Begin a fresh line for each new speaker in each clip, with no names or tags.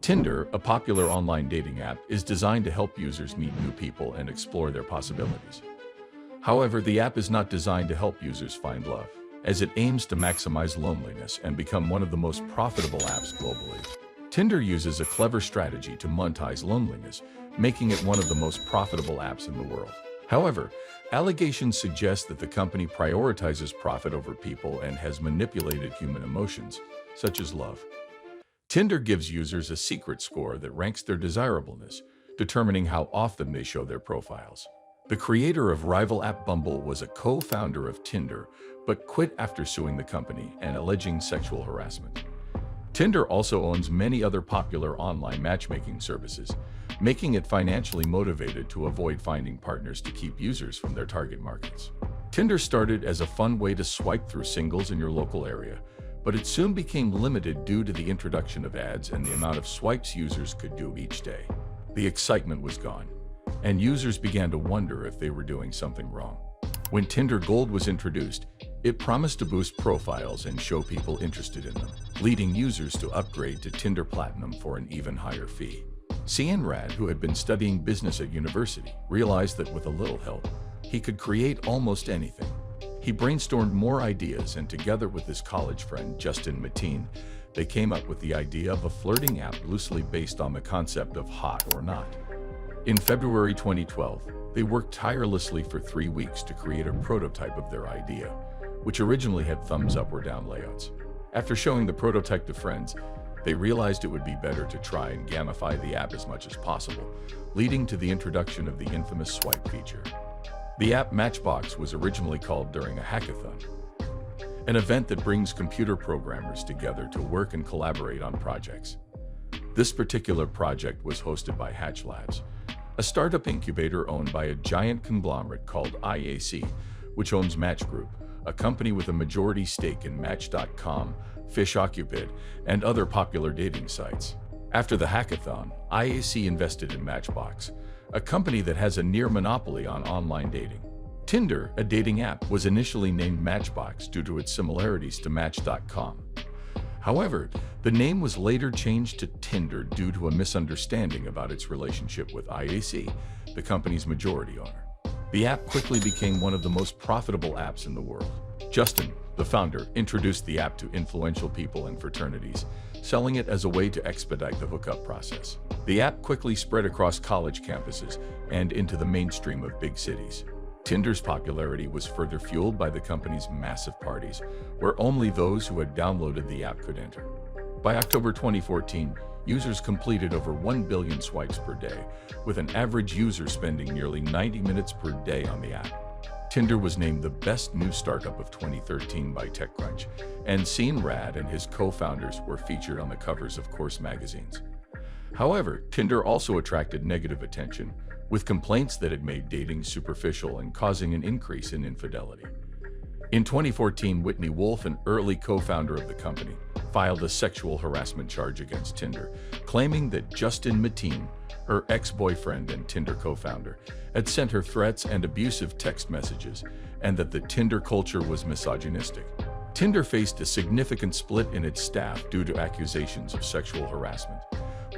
Tinder, a popular online dating app, is designed to help users meet new people and explore their possibilities. However, the app is not designed to help users find love, as it aims to maximize loneliness and become one of the most profitable apps globally. Tinder uses a clever strategy to monetize loneliness, making it one of the most profitable apps in the world. However, allegations suggest that the company prioritizes profit over people and has manipulated human emotions, such as love. Tinder gives users a secret score that ranks their desirableness, determining how often they show their profiles. The creator of rival app Bumble was a co-founder of Tinder, but quit after suing the company and alleging sexual harassment. Tinder also owns many other popular online matchmaking services, making it financially motivated to avoid finding partners to keep users from their target markets. Tinder started as a fun way to swipe through singles in your local area, but it soon became limited due to the introduction of ads and the amount of swipes users could do each day. The excitement was gone, and users began to wonder if they were doing something wrong. When Tinder Gold was introduced, it promised to boost profiles and show people interested in them, leading users to upgrade to Tinder Platinum for an even higher fee. Cian Rad, who had been studying business at university, realized that with a little help, he could create almost anything. He brainstormed more ideas, and together with his college friend Justin Mateen, they came up with the idea of a flirting app loosely based on the concept of hot or not. In February 2012, they worked tirelessly for 3 weeks to create a prototype of their idea, which originally had thumbs up or down layouts. After showing the prototype to friends, they realized it would be better to try and gamify the app as much as possible, leading to the introduction of the infamous swipe feature. The app Matchbox was originally called during a hackathon, an event that brings computer programmers together to work and collaborate on projects. This particular project was hosted by Hatch Labs, a startup incubator owned by a giant conglomerate called IAC, which owns Match Group, a company with a majority stake in Match.com, FishOccuped, and other popular dating sites. After the hackathon, IAC invested in Matchbox, a company that has a near monopoly on online dating. Tinder, a dating app, was initially named Matchbox due to its similarities to Match.com. However, the name was later changed to Tinder due to a misunderstanding about its relationship with IAC, the company's majority owner. The app quickly became one of the most profitable apps in the world. Justin, the founder, introduced the app to influential people and fraternities, selling it as a way to expedite the hookup process. The app quickly spread across college campuses and into the mainstream of big cities. Tinder's popularity was further fueled by the company's massive parties, where only those who had downloaded the app could enter. By October 2014, users completed over 1 billion swipes per day, with an average user spending nearly 90 minutes per day on the app. Tinder was named the best new startup of 2013 by TechCrunch, and Cian Rad and his co-founders were featured on the covers of course magazines. However, Tinder also attracted negative attention, with complaints that it made dating superficial and causing an increase in infidelity. In 2014, Whitney Wolfe, an early co-founder of the company, filed a sexual harassment charge against Tinder, claiming that Justin Mateen, her ex-boyfriend and Tinder co-founder, had sent her threats and abusive text messages, and that the Tinder culture was misogynistic. Tinder faced a significant split in its staff due to accusations of sexual harassment,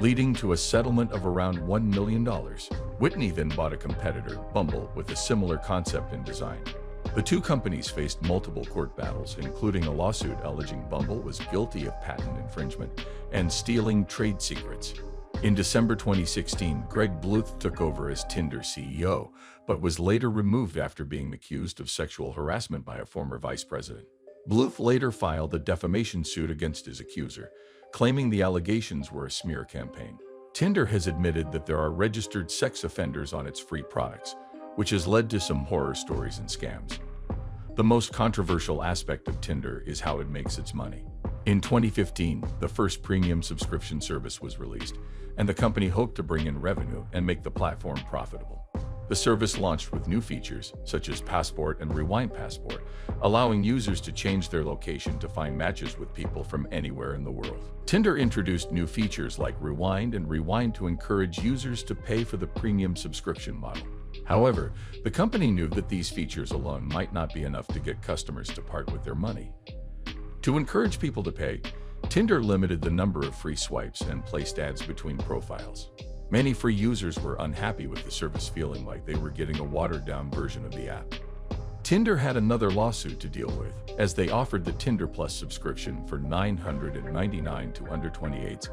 leading to a settlement of around $1 million. Whitney then bought a competitor, Bumble, with a similar concept and design. The two companies faced multiple court battles, including a lawsuit alleging Bumble was guilty of patent infringement and stealing trade secrets. In December 2016, Greg Bluth took over as Tinder CEO, but was later removed after being accused of sexual harassment by a former vice president. Bluth later filed a defamation suit against his accuser, claiming the allegations were a smear campaign. Tinder has admitted that there are registered sex offenders on its free products, which has led to some horror stories and scams. The most controversial aspect of Tinder is how it makes its money. In 2015, the first premium subscription service was released, and the company hoped to bring in revenue and make the platform profitable. The service launched with new features, such as Passport and Rewind Passport, allowing users to change their location to find matches with people from anywhere in the world. Tinder introduced new features like Rewind and Rewind to encourage users to pay for the premium subscription model. However, the company knew that these features alone might not be enough to get customers to part with their money. To encourage people to pay, Tinder limited the number of free swipes and placed ads between profiles. Many free users were unhappy with the service, feeling like they were getting a watered-down version of the app. Tinder had another lawsuit to deal with, as they offered the Tinder Plus subscription for $999 to under 28s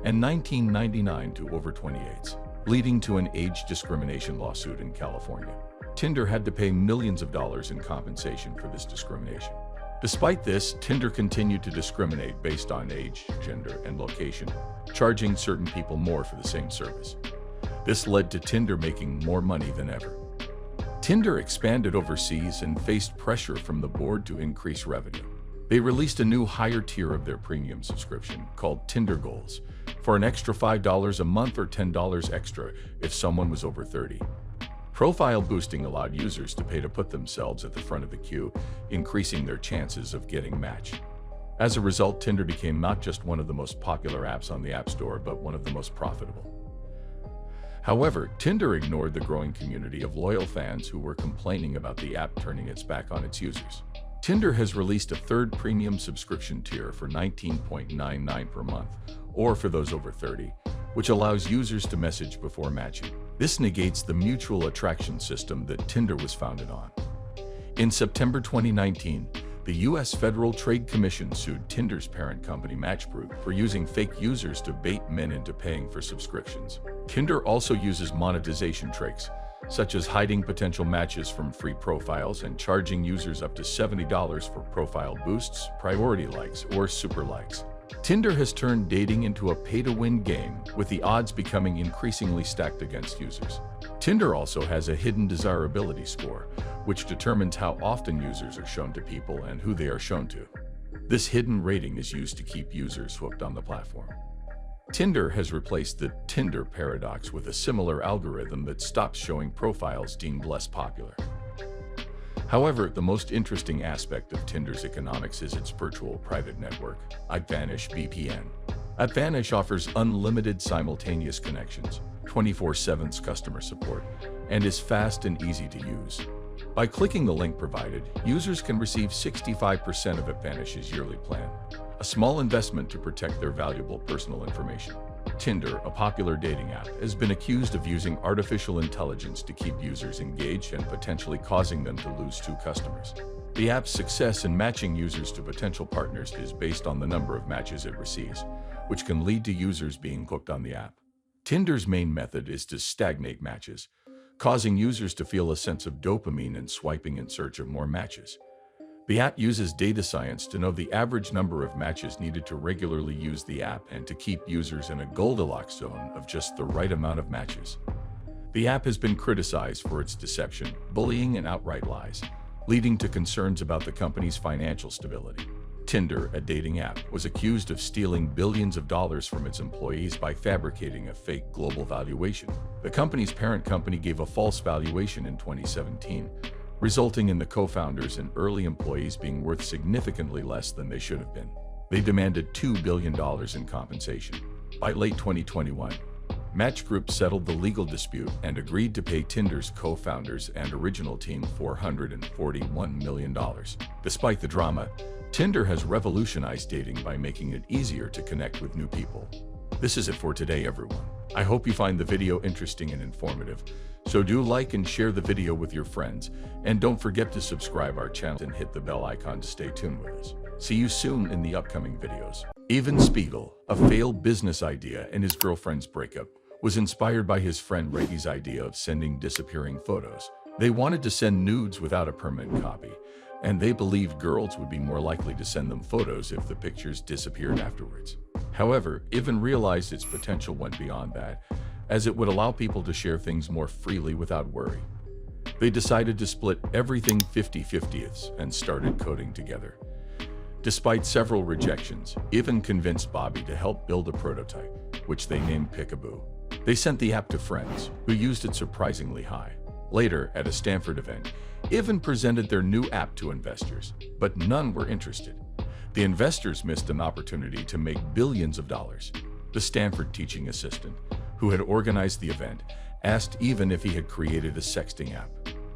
and $19.99 to over 28s, leading to an age discrimination lawsuit in California. Tinder had to pay millions of dollars in compensation for this discrimination. Despite this, Tinder continued to discriminate based on age, gender, and location, charging certain people more for the same service. This led to Tinder making more money than ever. Tinder expanded overseas and faced pressure from the board to increase revenue. They released a new higher tier of their premium subscription called Tinder Goals for an extra $5 a month or $10 extra if someone was over 30. Profile boosting allowed users to pay to put themselves at the front of the queue, increasing their chances of getting matched. As a result, Tinder became not just one of the most popular apps on the App Store, but one of the most profitable. However, Tinder ignored the growing community of loyal fans who were complaining about the app turning its back on its users. Tinder has released a third premium subscription tier for $19.99 per month, or for those over 30, which allows users to message before matching. This negates the mutual attraction system that Tinder was founded on. In September 2019, the U.S. Federal Trade Commission sued Tinder's parent company Match Group for using fake users to bait men into paying for subscriptions. Tinder also uses monetization tricks, such as hiding potential matches from free profiles and charging users up to $70 for profile boosts, priority likes, or super likes. Tinder has turned dating into a pay-to-win game, with the odds becoming increasingly stacked against users. Tinder also has a hidden desirability score, which determines how often users are shown to people and who they are shown to. This hidden rating is used to keep users hooked on the platform. Tinder has replaced the Tinder paradox with a similar algorithm that stops showing profiles deemed less popular. However, the most interesting aspect of Tinder's economics is its virtual private network, Advantage VPN. Advantage offers unlimited simultaneous connections, 24/7 customer support, and is fast and easy to use. By clicking the link provided, users can receive 65% of Advantage's yearly plan, a small investment to protect their valuable personal information. Tinder, a popular dating app, has been accused of using artificial intelligence to keep users engaged and potentially causing them to lose 2 customers. The app's success in matching users to potential partners is based on the number of matches it receives, which can lead to users being hooked on the app. Tinder's main method is to stagnate matches, causing users to feel a sense of dopamine and swiping in search of more matches. The app uses data science to know the average number of matches needed to regularly use the app and to keep users in a Goldilocks zone of just the right amount of matches. The app has been criticized for its deception, bullying, and outright lies, leading to concerns about the company's financial stability. Tinder, a dating app, was accused of stealing billions of dollars from its employees by fabricating a fake global valuation. The company's parent company gave a false valuation in 2017, resulting in the co-founders and early employees being worth significantly less than they should have been. They demanded $2 billion in compensation. By late 2021, Match Group settled the legal dispute and agreed to pay Tinder's co-founders and original team $441 million. Despite the drama, Tinder has revolutionized dating by making it easier to connect with new people. This is it for today, everyone. I hope you find the video interesting and informative. So do like and share the video with your friends, and don't forget to subscribe our channel and hit the bell icon to stay tuned with us. See you soon in the upcoming videos. Evan Spiegel, a failed business idea and his girlfriend's breakup, was inspired by his friend Reggie's idea of sending disappearing photos. They wanted to send nudes without a permanent copy, and they believed girls would be more likely to send them photos if the pictures disappeared afterwards. However, Ivan realized its potential went beyond that, as it would allow people to share things more freely without worry. They decided to split everything 50/50 and started coding together. Despite several rejections, Ivan convinced Bobby to help build a prototype, which they named Peekaboo. They sent the app to friends, who used it surprisingly high. Later, at a Stanford event, Ivan presented their new app to investors, but none were interested. The investors missed an opportunity to make billions of dollars. The Stanford teaching assistant, who had organized the event, asked Ivan if he had created a sexting app.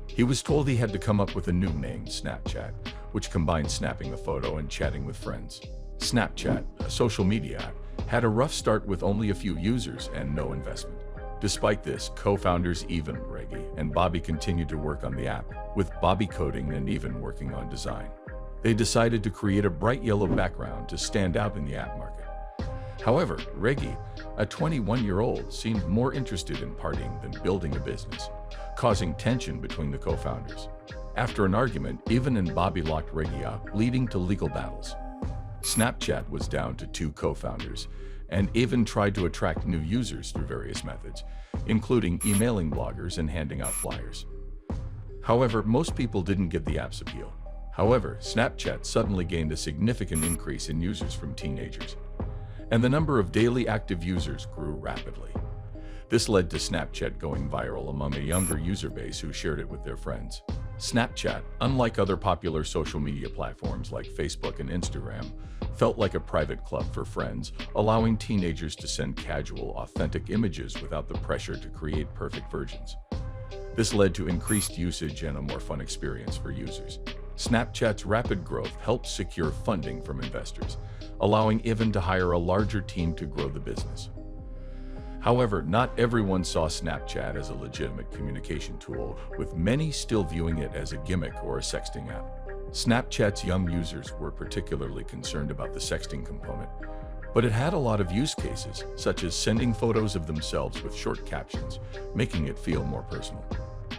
He was told he had to come up with a new name, Snapchat, which combined snapping a photo and chatting with friends. Snapchat, a social media app, had a rough start with only a few users and no investment. Despite this, co-founders Evan, Reggie, and Bobby continued to work on the app, with Bobby coding and Evan working on design. They decided to create a bright yellow background to stand out in the app market. However, Reggie, a 21-year-old, seemed more interested in partying than building a business, causing tension between the co-founders. After an argument, Evan and Bobby locked Reggie up, leading to legal battles. Snapchat was down to 2 co-founders, and Evan tried to attract new users through various methods, including emailing bloggers and handing out flyers. However, most people didn't get the app's appeal. However, Snapchat suddenly gained a significant increase in users from teenagers, and the number of daily active users grew rapidly. This led to Snapchat going viral among a younger user base who shared it with their friends. Snapchat, unlike other popular social media platforms like Facebook and Instagram, felt like a private club for friends, allowing teenagers to send casual, authentic images without the pressure to create perfect versions. This led to increased usage and a more fun experience for users. Snapchat's rapid growth helped secure funding from investors, allowing Evan to hire a larger team to grow the business. However, not everyone saw Snapchat as a legitimate communication tool, with many still viewing it as a gimmick or a sexting app. Snapchat's young users were particularly concerned about the sexting component, but it had a lot of use cases, such as sending photos of themselves with short captions, making it feel more personal.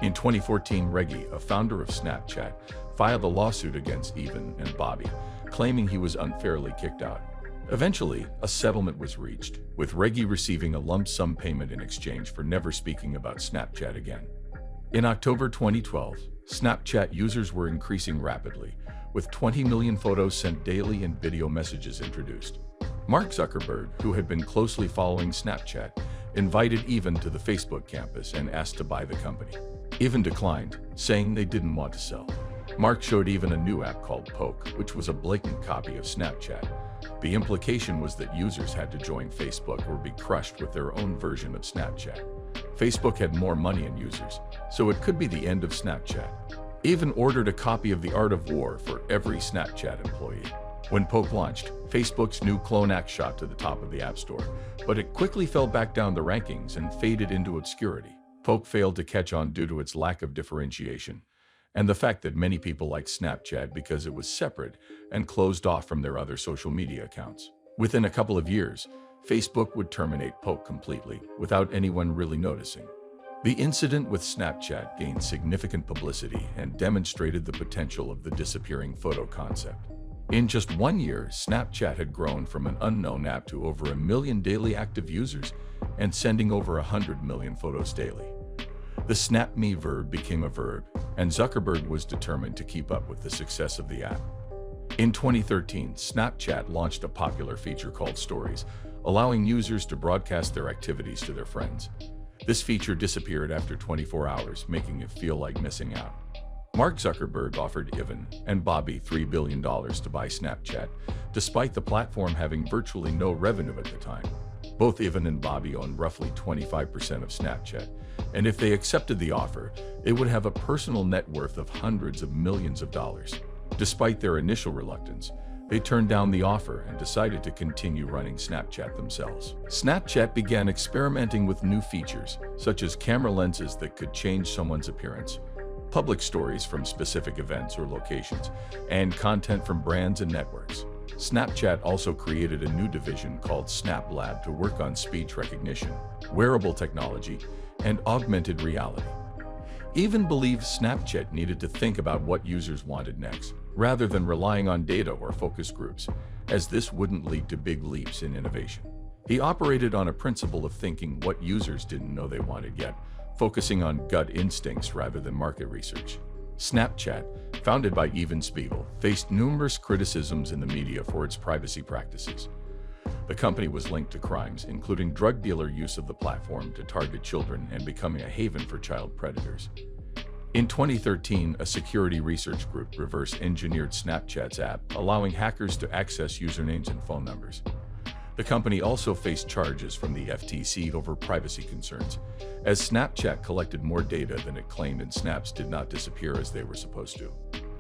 In 2014, Reggie, a founder of Snapchat, filed a lawsuit against Evan and Bobby, claiming he was unfairly kicked out. Eventually, a settlement was reached, with Reggie receiving a lump sum payment in exchange for never speaking about Snapchat again. In October 2012, Snapchat users were increasing rapidly, with 20 million photos sent daily and video messages introduced. Mark Zuckerberg, who had been closely following Snapchat, invited Evan to the Facebook campus and asked to buy the company. Evan declined, saying they didn't want to sell. Mark showed Evan a new app called Poke, which was a blatant copy of Snapchat. The implication was that users had to join Facebook or be crushed with their own version of Snapchat. Facebook had more money and users, so it could be the end of Snapchat. Evan ordered a copy of The Art of War for every Snapchat employee. When Poke launched, Facebook's new clone app shot to the top of the App Store, but it quickly fell back down the rankings and faded into obscurity. Poke failed to catch on due to its lack of differentiation, and the fact that many people liked Snapchat because it was separate and closed off from their other social media accounts. Within a couple of years, Facebook would terminate Poke completely, without anyone really noticing. The incident with Snapchat gained significant publicity and demonstrated the potential of the disappearing photo concept. In just 1 year, Snapchat had grown from an unknown app to over 1 million daily active users and sending over 100 million photos daily. The Snap Me verb became a verb, and Zuckerberg was determined to keep up with the success of the app. In 2013, Snapchat launched a popular feature called Stories, allowing users to broadcast their activities to their friends. This feature disappeared after 24 hours, making it feel like missing out. Mark Zuckerberg offered Evan and Bobby $3 billion to buy Snapchat, despite the platform having virtually no revenue at the time. Both Evan and Bobby own roughly 25% of Snapchat, and if they accepted the offer, they would have a personal net worth of hundreds of millions of dollars. Despite their initial reluctance, they turned down the offer and decided to continue running Snapchat themselves. Snapchat began experimenting with new features, such as camera lenses that could change someone's appearance, public stories from specific events or locations, and content from brands and networks. Snapchat also created a new division called Snap Lab to work on speech recognition, wearable technology, and augmented reality. Evan believed Snapchat needed to think about what users wanted next, rather than relying on data or focus groups, as this wouldn't lead to big leaps in innovation. He operated on a principle of thinking what users didn't know they wanted yet, focusing on gut instincts rather than market research. Snapchat, founded by Evan Spiegel, faced numerous criticisms in the media for its privacy practices. The company was linked to crimes, including drug dealer use of the platform to target children and becoming a haven for child predators. In 2013, a security research group reverse-engineered Snapchat's app, allowing hackers to access usernames and phone numbers. The company also faced charges from the FTC over privacy concerns, as Snapchat collected more data than it claimed and snaps did not disappear as they were supposed to.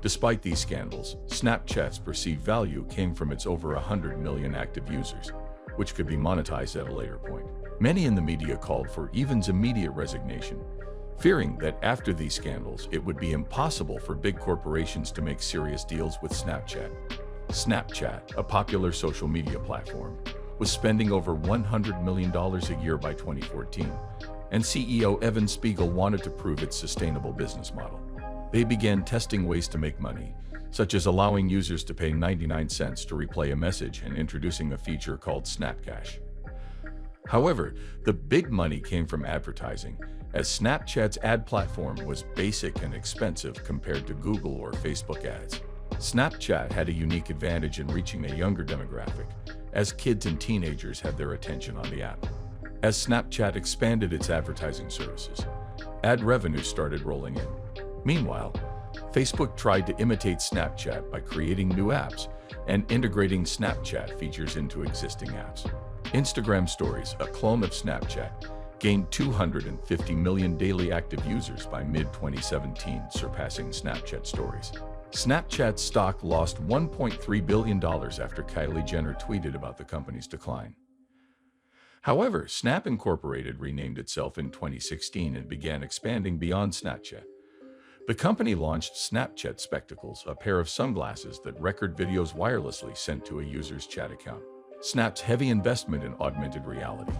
Despite these scandals, Snapchat's perceived value came from its over 100 million active users, which could be monetized at a later point. Many in the media called for Evan's immediate resignation, fearing that after these scandals, it would be impossible for big corporations to make serious deals with Snapchat. Snapchat, a popular social media platform, was spending over $100 million a year by 2014, and CEO Evan Spiegel wanted to prove its sustainable business model. They began testing ways to make money, such as allowing users to pay 99 cents to replay a message and introducing a feature called Snapcash. However, the big money came from advertising, as Snapchat's ad platform was basic and expensive compared to Google or Facebook ads. Snapchat had a unique advantage in reaching a younger demographic, as kids and teenagers had their attention on the app. As Snapchat expanded its advertising services, ad revenue started rolling in. Meanwhile, Facebook tried to imitate Snapchat by creating new apps and integrating Snapchat features into existing apps. Instagram Stories, a clone of Snapchat, gained 250 million daily active users by mid-2017, surpassing Snapchat Stories. Snapchat's stock lost $1.3 billion after Kylie Jenner tweeted about the company's decline. However, Snap Incorporated renamed itself in 2016 and began expanding beyond Snapchat. The company launched Snapchat Spectacles, a pair of sunglasses that record videos wirelessly sent to a user's chat account. Snap's heavy investment in augmented reality,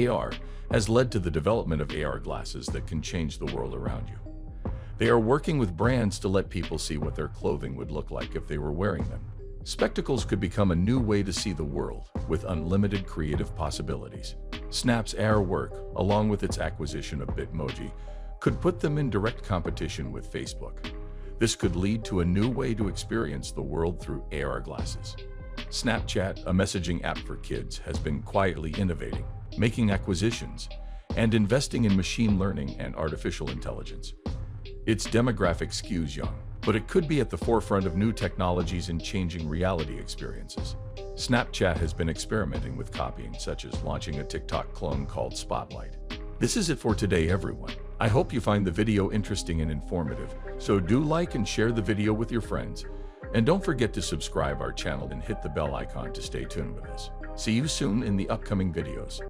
AR, has led to the development of AR glasses that can change the world around you. They are working with brands to let people see what their clothing would look like if they were wearing them. Spectacles could become a new way to see the world, with unlimited creative possibilities. Snap's AR work, along with its acquisition of Bitmoji, could put them in direct competition with Facebook. This could lead to a new way to experience the world through AR glasses. Snapchat, a messaging app for kids, has been quietly innovating, making acquisitions, and investing in machine learning and artificial intelligence. Its demographic skews young, but it could be at the forefront of new technologies and changing reality experiences. Snapchat has been experimenting with copying, such as launching a TikTok clone called Spotlight. This is it for today, everyone. I hope you find the video interesting and informative, so do like and share the video with your friends. And don't forget to subscribe our channel and hit the bell icon to stay tuned with us. See you soon in the upcoming videos.